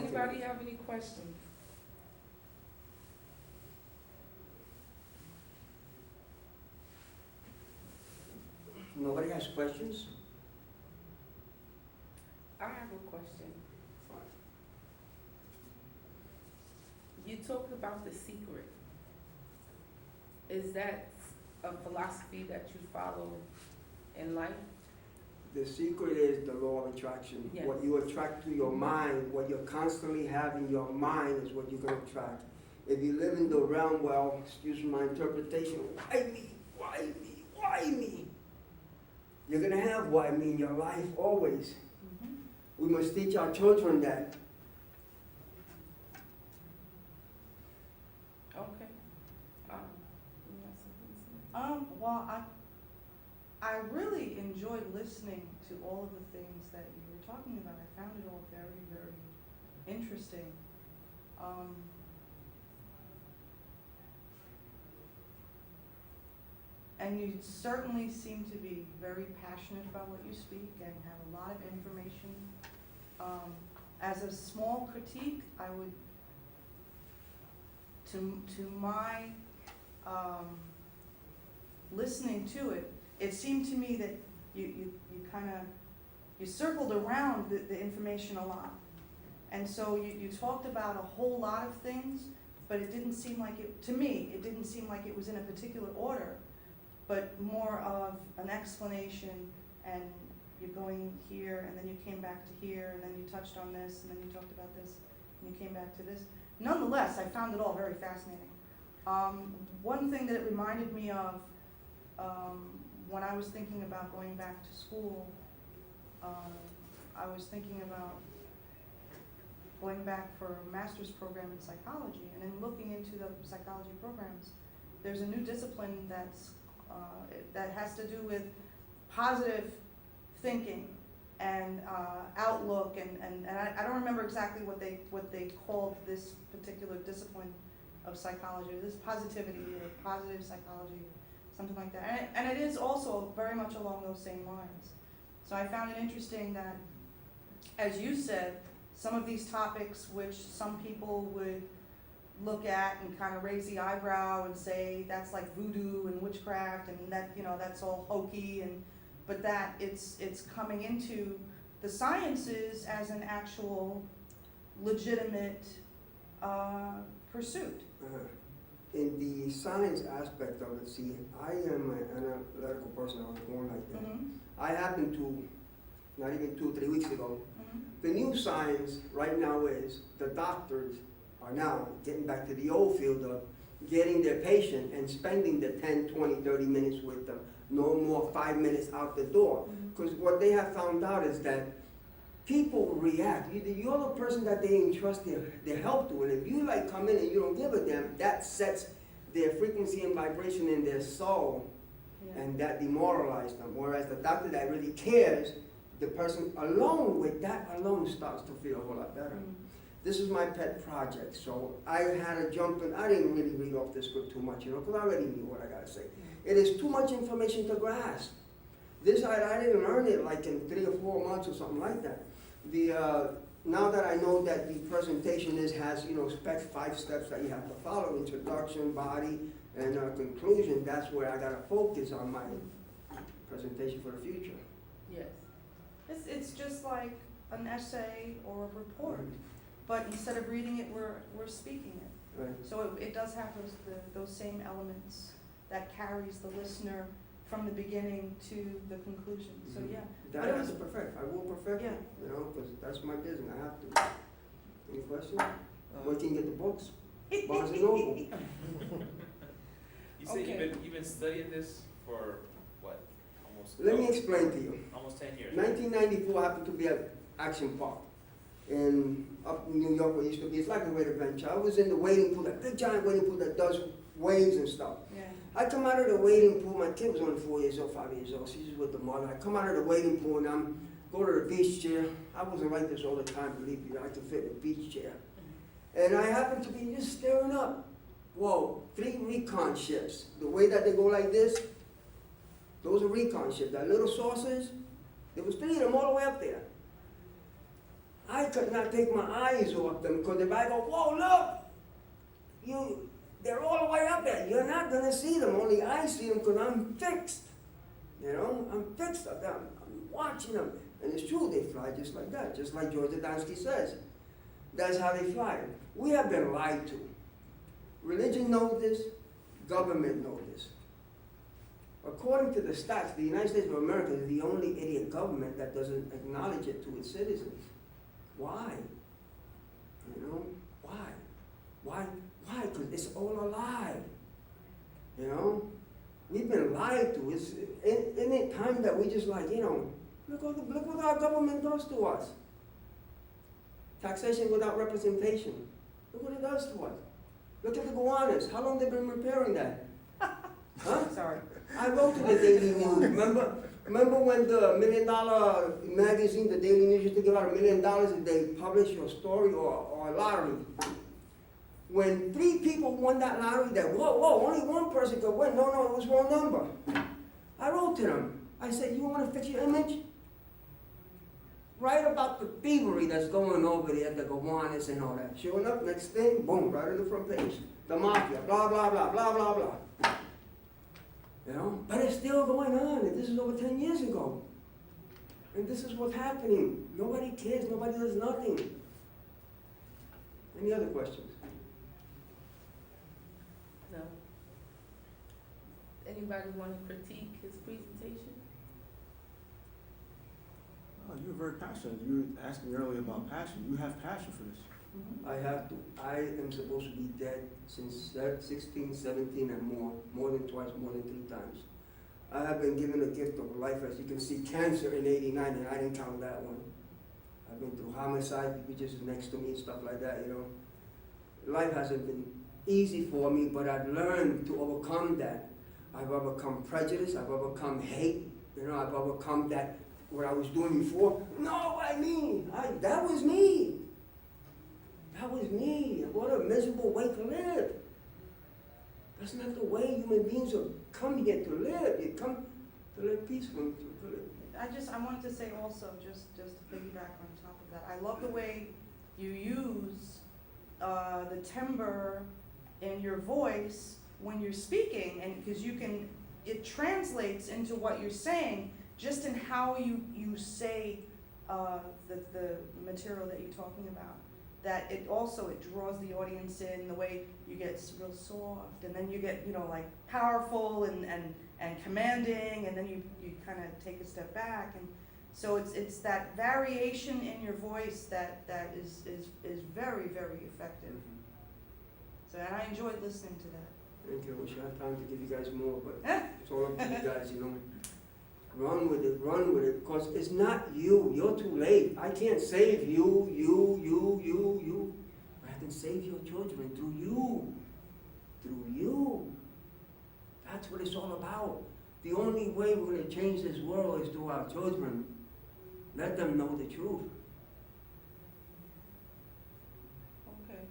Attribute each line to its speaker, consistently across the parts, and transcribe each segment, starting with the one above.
Speaker 1: anybody have any questions?
Speaker 2: Nobody has questions?
Speaker 1: I have a question. You talked about the secret. Is that a philosophy that you follow in life?
Speaker 2: The secret is the law of attraction.
Speaker 1: Yes.
Speaker 2: What you attract to your mind, what you constantly have in your mind is what you're going to attract. If you live in the realm, well, excuse my interpretation, why me? Why me? Why me? You're going to have why me in your life always.
Speaker 1: Mm-hmm.
Speaker 2: We must teach our children that.
Speaker 1: Okay. You have something to say?
Speaker 3: Well, I really enjoyed listening to all of the things that you were talking about. I found it all very, very interesting. And you certainly seem to be very passionate about what you speak and have a lot of information. As a small critique, I would, to my listening to it, it seemed to me that you kind of, you circled around the information a lot. And so you talked about a whole lot of things, but it didn't seem like it, to me, it didn't seem like it was in a particular order, but more of an explanation, and you're going here, and then you came back to here, and then you touched on this, and then you talked about this, and you came back to this. Nonetheless, I found it all very fascinating. One thing that it reminded me of, when I was thinking about going back to school, I was thinking about going back for a master's program in psychology, and in looking into the psychology programs, there's a new discipline that's that has to do with positive thinking and outlook, and I don't remember exactly what they called this particular discipline of psychology. This positivity or positive psychology, something like that. And it is also very much along those same lines. So I found it interesting that, as you said, some of these topics which some people would look at and kind of raise the eyebrow and say that's like voodoo and witchcraft, and that, you know, that's all hokey, and but that it's coming into the sciences as an actual legitimate pursuit.
Speaker 2: In the science aspect of it, see, I am an analytical person. I was born like that.
Speaker 3: Mm-hmm.
Speaker 2: I happen to, not even 2 or 3 weeks ago,
Speaker 3: Mm-hmm.
Speaker 2: the new science right now is the doctors are now getting back to the old field of getting their patient and spending the 10, 20, 30 minutes with them. No more 5 minutes out the door. Because what they have found out is that people react. You're the person that they entrust their help to. And if you like come in and you don't give a damn, that sets their frequency and vibration in their soul,
Speaker 3: Yeah.
Speaker 2: and that demoralizes them. Whereas the doctor that really cares, the person alone with that alone starts to feel a whole lot better.
Speaker 3: Mm-hmm.
Speaker 2: This is my pet project, so I had to jump in. I didn't really read off the script too much, because I already knew what I gotta say. It is too much information to grasp. This, I didn't learn it like in 3 or 4 months or something like that. Now that I know that the presentation has 5 steps that you have to follow: introduction, body, and conclusion. That's where I gotta focus on my presentation for the future.
Speaker 1: Yes.
Speaker 3: It's just like an essay or a report, but instead of reading it, we're speaking it.
Speaker 2: Right.
Speaker 3: So it does have those same elements that carries the listener from the beginning to the conclusion. So yeah,
Speaker 2: That
Speaker 3: But it
Speaker 2: I have
Speaker 3: was-
Speaker 2: to perfect. I will perfect
Speaker 3: Yeah.
Speaker 2: it, because that's my business. I have to. Any questions? Where can you get the books? Barnes and Noble.
Speaker 4: You say
Speaker 1: Okay.
Speaker 4: you've been studying this for what? Almost.
Speaker 2: Let me explain to you.
Speaker 4: Almost 10 years.
Speaker 2: 1994 happened to be at Action Park up in New York, where it used to be. It's like a great adventure. I was in the wading pool, that big giant wading pool that does waves and stuff.
Speaker 3: yeah.
Speaker 2: I come out of the wading pool. My kid was only 4 years old, 5 years old. She's with the mother. I come out of the wading pool and I'm go to the beach chair. I wasn't like this all the time, believe me. I can fit in a beach chair. And I happened to be just staring up. Whoa, 3 recon ships. The way that they go like this, those are recon ships. That little saucers, there was 3 of them all the way up there. I could not take my eyes off them, because if I go, whoa, look, they're all the way up there. You're not gonna see them, only I see them because I'm fixed. You know, I'm fixed on them. I'm watching them. And it's true, they fly just like that, just like George Adamski says. That's how they fly. We have been lied to. Religion knows this, government knows this. According to the stats, the United States of America is the only idiot government that doesn't acknowledge it to its citizens. Why? You know, why? Why? Why? Because it's all a lie. You know? We've been lied to. Isn't it time that we just like, you know, look what our government does to us. Taxation without representation. Look what it does to us. Look at the Gowanus. How long they been repairing that? Huh?
Speaker 3: Sorry.
Speaker 2: I wrote to the Daily News. Remember when the $1 Million magazine, the Daily News, used to give out $1 million if they publish your story or a lottery? When 3 people won that lottery, whoa, only one person could win. No, it was wrong number. I wrote to them. I said, you want to fix your image? Write about the thievery that's going over there at the Gowanus and all that. Sure enough, next thing, boom, right on the front page. The mafia, blah, blah, blah, blah, blah, blah. You know, but it's still going on, and this is over 10 years ago. And this is what's happening. Nobody cares, nobody does nothing. Any other questions?
Speaker 1: No. Anybody want to critique his presentation?
Speaker 5: Oh, you were very passionate. You were asking me earlier about passion. You have passion for this.
Speaker 3: Mhm.
Speaker 2: I have to. I am supposed to be dead since 16, 17 and more than twice, more than 3 times. I have been given a gift of life, as you can see, cancer in '89, and I didn't count that one. I've been through homicide, people just next to me and stuff like that, you know. Life hasn't been easy for me, but I've learned to overcome that. I've overcome prejudice, I've overcome hate, you know, I've overcome that, what I was doing before. No, that was me. That was me. What a miserable way to live. That's not the way human beings have come here to live. You come to live peacefully.
Speaker 3: I wanted to say also, just to piggyback on top of that, I love the way you use the timbre in your voice when you're speaking, and because it translates into what you're saying just in how you say the material that you're talking about. That it draws the audience in, the way you get real soft, and then you get, you know, like powerful and commanding, and then you kind of take a step back, and so it's that variation in your voice that is very, very effective. So, and I enjoyed listening to that.
Speaker 2: Thank you. I wish I had time to give you guys more, but it's all up to you guys, you know. Run with it, because it's not you. You're too late. I can't save you. But I can save your children through you. Through you. That's what it's all about. The only way we're going to change this world is through our children. Let them know the truth.
Speaker 1: Okay.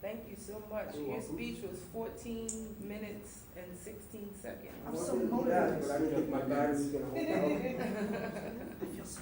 Speaker 1: Thank you so much.
Speaker 2: You're
Speaker 1: Your
Speaker 2: welcome.
Speaker 1: speech was 14 minutes and 16 seconds.
Speaker 3: I'm so
Speaker 2: I wanted to do that,
Speaker 3: motivated.
Speaker 2: but I didn't think my battery was going to hold out.
Speaker 3: I feel so